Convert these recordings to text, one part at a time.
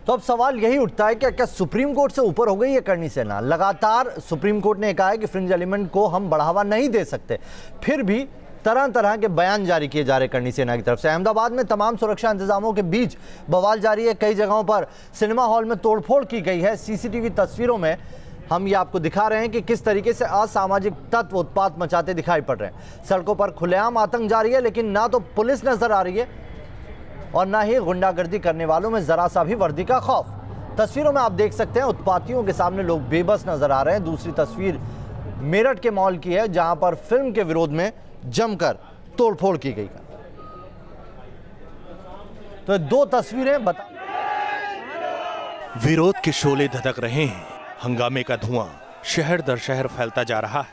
तो अब सवाल यही उठता है कि क्या सुप्रीम कोर्ट से ऊपर हो गई है करणी सेना? लगातार सुप्रीम कोर्ट ने कहा है कि फ्रिंज एलिमेंट को हम बढ़ावा नहीं दे सकते, फिर भी तरह तरह के बयान जारी किए जा रहे करणी सेना की तरफ से। अहमदाबाद में तमाम सुरक्षा इंतजामों के बीच बवाल जारी है। कई जगहों पर सिनेमा हॉल में तोड़फोड़ की गई है। सीसीटीवी तस्वीरों में हम ये आपको दिखा रहे हैं कि किस तरीके से असामाजिक तत्व उत्पात मचाते दिखाई पड़ रहे हैं। सड़कों पर खुलेआम आतंक जारी है, लेकिन ना तो पुलिस नजर आ रही है और ना ही गुंडागर्दी करने वालों में जरा सा भी वर्दी का खौफ। तस्वीरों में आप देख सकते हैं उत्पातियों के सामने लोग बेबस नजर आ रहे हैं। दूसरी तस्वीर मेरठ के मॉल की है, जहां पर फिल्म के विरोध में जमकर तोड़फोड़ की गई। तो दो तस्वीरें बता। विरोध के शोले धधक रहे हैं, हंगामे का धुआं शहर दर शहर फैलता जा रहा है।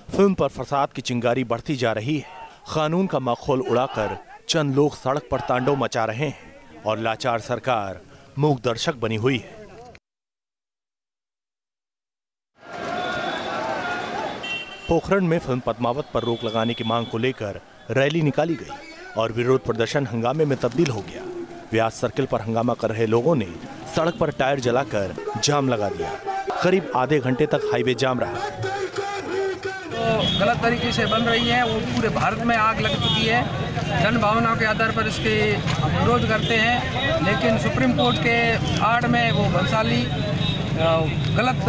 फिल्म पर फसाद की चिंगारी बढ़ती जा रही है। कानून का माखौल उड़ाकर चंद लोग सड़क पर तांडव मचा रहे हैं और लाचार सरकार मूक दर्शक बनी हुई है। पोखरण में फिल्म पद्मावत पर रोक लगाने की मांग को लेकर रैली निकाली गई और विरोध प्रदर्शन हंगामे में तब्दील हो गया। व्यास सर्किल पर हंगामा कर रहे लोगों ने सड़क पर टायर जलाकर जाम लगा दिया। करीब आधे घंटे तक हाईवे जाम रहा। तो गलत तरीके से बन रही है, वो पूरे भारत में आग लग चुकी है। जन भावनाओं के आधार पर इसके विरोध करते हैं, लेकिन सुप्रीम कोर्ट के आड़ में वो भंसाली गलत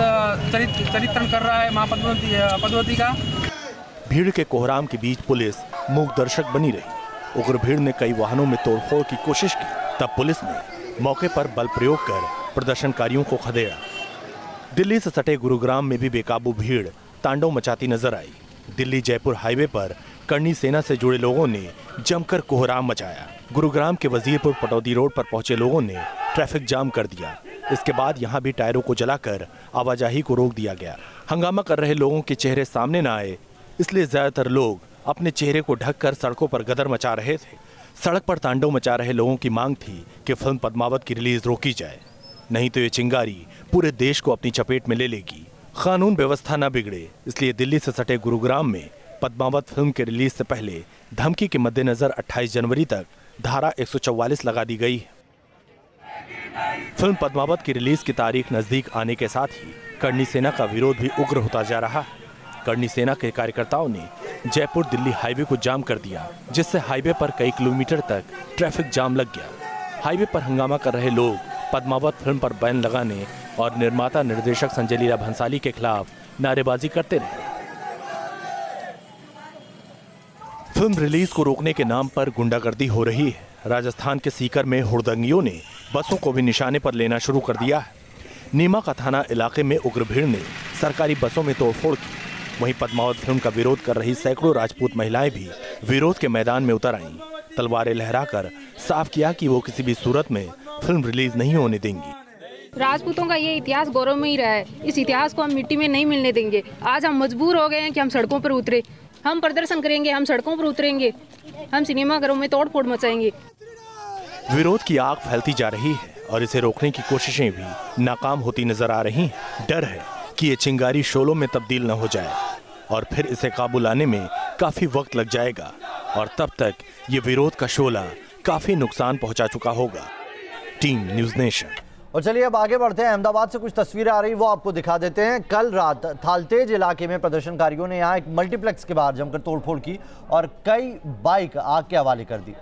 चरित्रण कर रहा है मां पद्मावती का। भीड़ के कोहराम के बीच पुलिस मूक दर्शक बनी रही। उग्र भीड़ ने कई वाहनों में तोड़फोड़ की कोशिश की, तब पुलिस ने मौके पर बल प्रयोग कर प्रदर्शनकारियों को खदेड़ा। दिल्ली से सटे गुरुग्राम में भी बेकाबू भीड़ तांडव मचाती नजर आई। दिल्ली जयपुर हाईवे पर करणी सेना से जुड़े लोगों ने जमकर कोहराम मचाया। गुरुग्राम के वजीरपुर पटौदी रोड पर पहुंचे लोगों ने ट्रैफिक जाम कर दिया। इसके बाद यहां भी टायरों को जलाकर आवाजाही को रोक दिया गया। हंगामा कर रहे लोगों के चेहरे सामने न आए, इसलिए ज्यादातर लोग अपने चेहरे को ढककर सड़कों पर गदर मचा रहे थे। सड़क पर तांडव मचा रहे लोगों की मांग थी कि फिल्म पद्मावत की रिलीज रोकी जाए, नहीं तो ये चिंगारी पूरे देश को अपनी चपेट में ले लेगी। कानून व्यवस्था न बिगड़े, इसलिए दिल्ली से सटे गुरुग्राम में पद्मावत फिल्म के रिलीज से पहले धमकी के मद्देनजर 28 जनवरी तक धारा 144 लगा दी गई है। फिल्म पद्मावत की रिलीज की तारीख नजदीक आने के साथ ही करणी सेना का विरोध भी उग्र होता जा रहा है। करणी सेना के कार्यकर्ताओं ने जयपुर दिल्ली हाईवे को जाम कर दिया, जिससे हाईवे पर कई किलोमीटर तक ट्रैफिक जाम लग गया। हाईवे पर हंगामा कर रहे लोग पद्मावत फिल्म पर बैन लगाने और निर्माता निर्देशक संजय लीला भंसाली के खिलाफ नारेबाजी करते रहे। फिल्म रिलीज को रोकने के नाम पर गुंडागर्दी हो रही है। राजस्थान के सीकर में हुड़दंगियों ने बसों को भी निशाने पर लेना शुरू कर दिया है। नीमा का थाना इलाके में उग्र भीड़ ने सरकारी बसों में तोड़फोड़ की। वहीं पद्मावत फिल्म का विरोध कर रही सैकड़ों राजपूत महिलाएं भी विरोध के मैदान में उतर आईं। तलवारें लहराकर साफ किया कि वो किसी भी सूरत में फिल्म रिलीज नहीं होने देंगी। राजपूतों का ये इतिहास गौरव में ही रहा है, इस इतिहास को हम मिट्टी में नहीं मिलने देंगे। आज हम मजबूर हो गए हैं कि हम सड़कों पर उतरे, हम प्रदर्शन करेंगे, हम सड़कों पर उतरेंगे, हम सिनेमाघरों में तोड़फोड़ मचाएंगे। विरोध की आग फैलती जा रही है और इसे रोकने की कोशिशें भी नाकाम होती नजर आ रही हैं। डर है कि ये चिंगारी शोलों में तब्दील न हो जाए और फिर इसे काबू लाने में काफी वक्त लग जाएगा और तब तक ये विरोध का शोला काफी नुकसान पहुंचा चुका होगा। Team news nation. और चलिए अब आगे बढ़ते हैं। अहमदाबाद से कुछ तस्वीरें आ रही, वो आपको दिखा देते हैं। कल रात थालतेज इलाके में प्रदर्शनकारियों ने यहाँ एक मल्टीप्लेक्स के बाहर जमकर तोड़फोड़ की और कई बाइक आग के हवाले कर दी।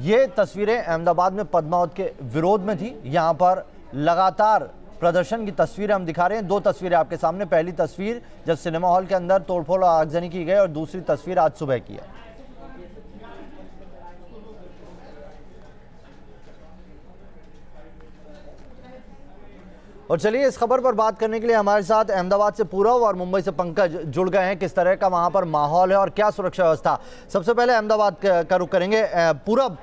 ये तस्वीरें अहमदाबाद में पद्मावत के विरोध में थी। यहाँ पर लगातार प्रदर्शन की तस्वीरें हम दिखा रहे हैं। दो तस्वीरें आपके सामने। पहली तस्वीर जब सिनेमा हॉल के अंदर तोड़फोड़ और आगजनी की गई और दूसरी तस्वीर आज सुबह की है। और चलिए इस खबर पर बात करने के लिए हमारे साथ अहमदाबाद से पूरब और मुंबई से पंकज जुड़ गए हैं। किस तरह का वहां पर माहौल है और क्या सुरक्षा व्यवस्था? सबसे पहले अहमदाबाद का रुख करेंगे। पूरब,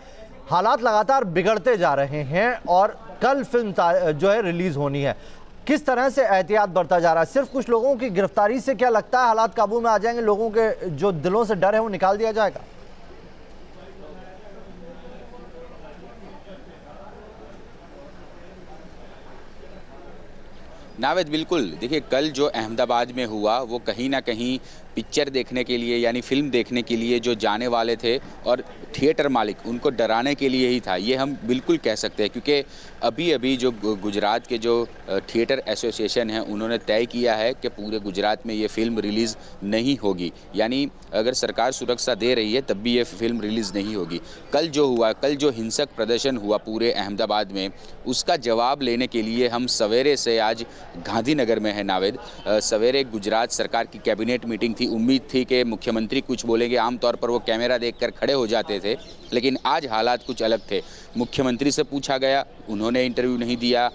हालात लगातार बिगड़ते जा रहे हैं और कल फिल्म जो है रिलीज होनी है, किस तरह से एहतियात बरता जा रहा है? सिर्फ कुछ लोगों की गिरफ्तारी से क्या लगता है हालात काबू में आ जाएंगे? लोगों के जो दिलों से डर है वो निकाल दिया जाएगा? नावेद, बिल्कुल। देखिए, कल जो अहमदाबाद में हुआ वो कहीं ना कहीं पिक्चर देखने के लिए यानी फिल्म देखने के लिए जो जाने वाले थे और थिएटर मालिक उनको डराने के लिए ही था, ये हम बिल्कुल कह सकते हैं। क्योंकि अभी अभी जो गुजरात के जो थिएटर एसोसिएशन है उन्होंने तय किया है कि पूरे गुजरात में ये फिल्म रिलीज़ नहीं होगी, यानी अगर सरकार सुरक्षा दे रही है तब भी ये फिल्म रिलीज़ नहीं होगी। कल जो हिंसक प्रदर्शन हुआ पूरे अहमदाबाद में, उसका जवाब लेने के लिए हम सवेरे से आज गांधीनगर में है नावेद। सवेरे गुजरात सरकार की कैबिनेट मीटिंग थी, उम्मीद थी कि मुख्यमंत्री कुछ बोलेंगे, आमतौर पर वो कैमरा देखकर खड़े हो जाते थे, लेकिन आज हालात कुछ अलग थे। मुख्यमंत्री से पूछा गया, उन्होंने इंटरव्यू नहीं दिया।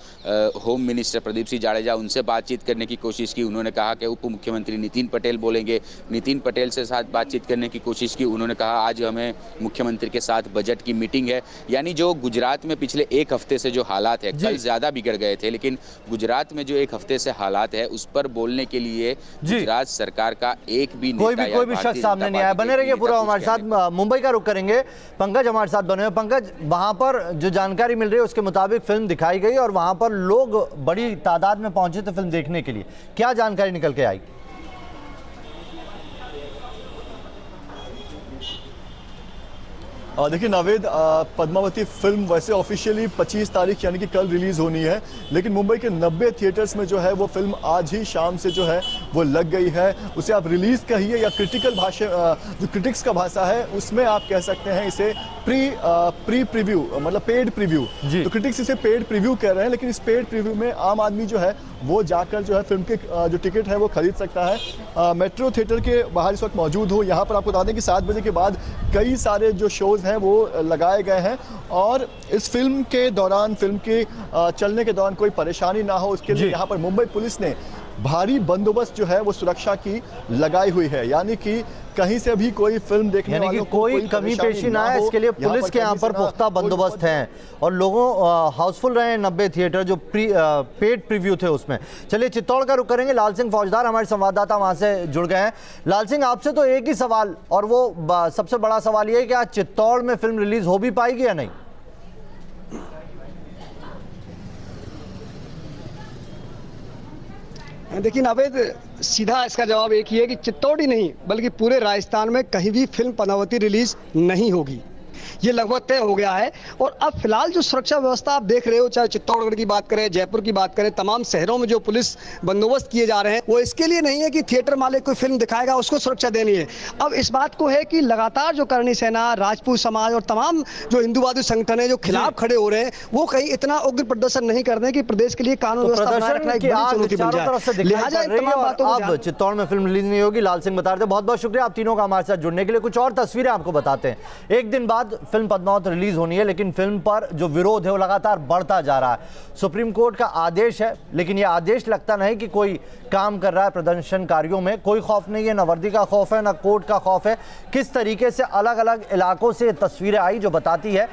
होम मिनिस्टर प्रदीप सिंह जाडेजा, उनसे बातचीत करने की कोशिश की, उन्होंने कहा कि उप मुख्यमंत्री नितिन पटेल बोलेंगे। नितिन पटेल से साथ बातचीत करने की कोशिश की, उन्होंने कहा आज हमें मुख्यमंत्री के साथ बजट की मीटिंग है। यानी जो गुजरात में पिछले एक हफ्ते से जो हालात है, कल ज़्यादा बिगड़ गए थे, लेकिन गुजरात में जो एक हफ्ते से हालात है उस पर बोलने के लिए गुजरात सरकार का एक भी कोई भी शख्स सामने नहीं आया। बने रहिए पूरा हमारे साथ। मुंबई का रुख करेंगे, पंकज हमारे साथ बने हुए। पंकज, वहां पर जो जानकारी मिल रही है उसके मुताबिक फिल्म दिखाई गई और वहां पर लोग बड़ी तादाद में पहुंचे थे फिल्म देखने के लिए, क्या जानकारी निकल के आई? देखिए नावेद, पद्मावती फिल्म वैसे ऑफिशियली 25 तारीख यानी कि कल रिलीज होनी है, लेकिन मुंबई के 90 थिएटर्स में जो है वो फिल्म आज ही शाम से जो है वो लग गई है। उसे आप रिलीज कहिए या क्रिटिकल भाषा, जो क्रिटिक्स का भाषा है उसमें आप कह सकते हैं इसे प्री प्रीव्यू, मतलब पेड प्रीव्यू। तो क्रिटिक्स इसे पेड प्रीव्यू कह रहे हैं, लेकिन इस पेड प्रीव्यू में आम आदमी जो है वो जाकर जो है फिल्म के जो टिकट है वो खरीद सकता है। मेट्रो थिएटर के बाहर इस वक्त मौजूद हूँ। यहाँ पर आपको बता दें कि 7 बजे के बाद कई सारे जो शोज़ हैं वो लगाए गए हैं और इस फिल्म के दौरान, फिल्म के चलने के दौरान कोई परेशानी ना हो उसके लिए यहाँ पर मुंबई पुलिस ने भारी बंदोबस्त जो है वो सुरक्षा की लगाई हुई है, यानी कि कहीं से भी कोई फिल्म देखने वालों को कोई कमी पेशी ना है, इसके लिए पुलिस के यहाँ पर पुख्ता बंदोबस्त हैं और लोगों हाउसफुल रहे हैं 90 थिएटर जो पेड प्रीव्यू थे उसमें। चलिए चित्तौड़ का रुख करेंगे, लाल सिंह फौजदार हमारे संवाददाता वहाँ से जुड़ गए हैं। लाल सिंह, आपसे तो एक ही सवाल, और वो सबसे बड़ा सवाल ये है कि आज चित्तौड़ में फिल्म रिलीज हो भी पाएगी या नहीं? देखिए नावेद, सीधा इसका जवाब एक ही है कि चित्तौड़ ही नहीं बल्कि पूरे राजस्थान में कहीं भी फिल्म पद्मावती रिलीज नहीं होगी, ये लगभग तय हो गया है। और अब फिलहाल जो सुरक्षा व्यवस्था आप देख रहे हो, चाहे चित्तौड़गढ़ की बात करें, जयपुर की बात करें, तमाम शहरों में जो पुलिस बंदोबस्त किए जा रहे हैं वो इसके लिए नहीं है कि थिएटर मालिक कोई फिल्म दिखाएगा उसको सुरक्षा देनी है। अब इस बात को है कि लगातार जो करणी सेना, राजपूत समाज और तमाम जो हिंदूवादी संगठन है जो खिलाफ खड़े हो रहे हैं वो कहीं इतना उग्र प्रदर्शन नहीं कर दें कि प्रदेश के लिए कानून व्यवस्था बनाए रखना एक बड़ी चुनौती बन जाए। लिहाजा इन तमाम बातों को अब चित्तौड़ में फिल्म रिलीज नहीं होगी। लाल सिंह बता रहे थे। बहुत बहुत शुक्रिया आप तीनों का हमारे साथ जुड़ने के लिए। कुछ और तस्वीरें आपको बताते हैं। एक दिन बाद फिल्म पद्मावती रिलीज होनी है, लेकिन फिल्म पर जो विरोध है वो लगातार बढ़ता जा रहा है। सुप्रीम कोर्ट का आदेश है, लेकिन ये आदेश लगता नहीं कि कोई काम कर रहा है प्रदर्शनकारियों में। कोई खौफ नहीं है, ना वर्दी का खौफ है, ना कोर्ट का खौफ है। किस तरीके से अलग अलग इलाकों से तस्वीरें आई जो बताती है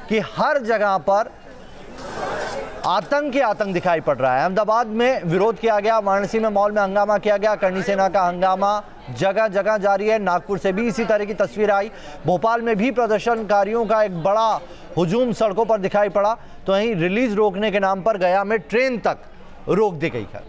कि हर जगह पर आतंक ही आतंक दिखाई पड़ रहा है। अहमदाबाद में विरोध किया गया, वाराणसी में मॉल में हंगामा किया गया, करणी सेना का हंगामा जगह जगह जारी है। नागपुर से भी इसी तरह की तस्वीर आई। भोपाल में भी प्रदर्शनकारियों का एक बड़ा हुजूम सड़कों पर दिखाई पड़ा। तो वहीं रिलीज रोकने के नाम पर गया में ट्रेन तक रोक दी गई है।